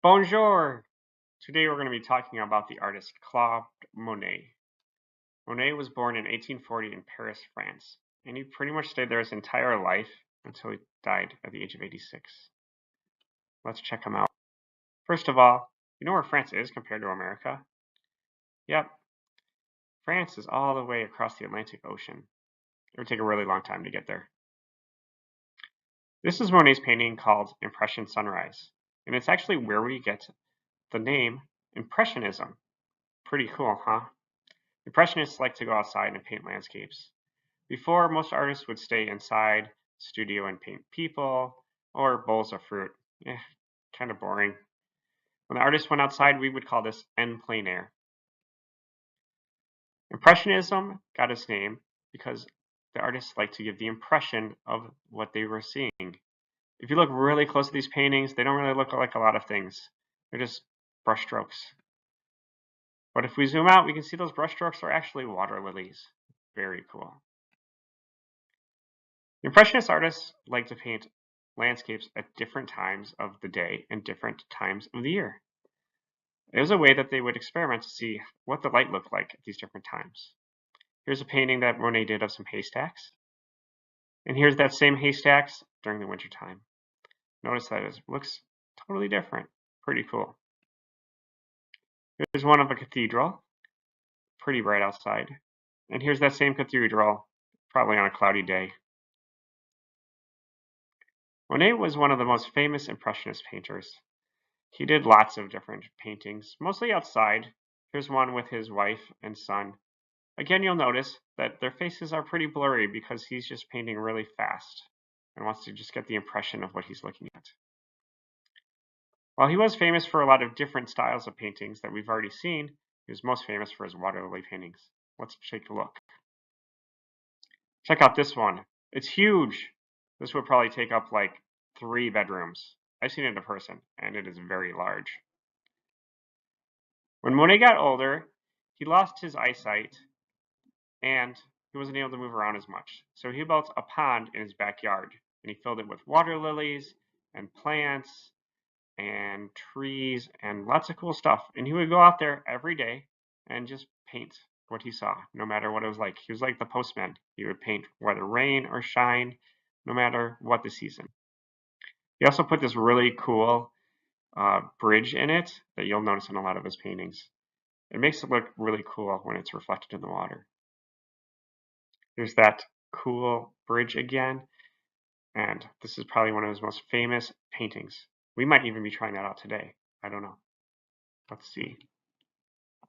Bonjour! Today we're going to be talking about the artist Claude Monet. Monet was born in 1840 in Paris, France, and he pretty much stayed there his entire life until he died at the age of 86. Let's check him out. First of all, you know where France is compared to America? Yep, France is all the way across the Atlantic Ocean. It would take a really long time to get there. This is Monet's painting called Impression Sunrise, and it's actually where we get the name Impressionism. Pretty cool, huh? Impressionists like to go outside and paint landscapes. Before, most artists would stay inside the studio and paint people or bowls of fruit. Kind of boring. When the artists went outside, we would call this en plein air. Impressionism got its name because the artists like to give the impression of what they were seeing. If you look really close at these paintings, they don't really look like a lot of things. They're just brushstrokes. But if we zoom out, we can see those brushstrokes are actually water lilies. Very cool. Impressionist artists like to paint landscapes at different times of the day and different times of the year. It was a way that they would experiment to see what the light looked like at these different times. Here's a painting that Monet did of some haystacks. And here's that same haystacks during the winter time. Notice that it looks totally different. Pretty cool. Here's one of a cathedral. Pretty bright outside. And here's that same cathedral, probably on a cloudy day. Monet was one of the most famous Impressionist painters. He did lots of different paintings, mostly outside. Here's one with his wife and son. Again, you'll notice that their faces are pretty blurry because he's just painting really fast and wants to just get the impression of what he's looking at. While he was famous for a lot of different styles of paintings that we've already seen, he was most famous for his water lily paintings. Let's take a look. Check out this one. It's huge. This would probably take up like 3 bedrooms. I've seen it in person, and it is very large. When Monet got older, he lost his eyesight, and he wasn't able to move around as much. So he built a pond in his backyard, and he filled it with water lilies and plants and trees and lots of cool stuff. And he would go out there every day and just paint what he saw, no matter what it was like. He was like the postman. He would paint whether rain or shine, no matter what the season. He also put this really cool bridge in it that you'll notice in a lot of his paintings. It makes it look really cool when it's reflected in the water. There's that cool bridge again, and this is probably one of his most famous paintings. We might even be trying that out today. I don't know. Let's see.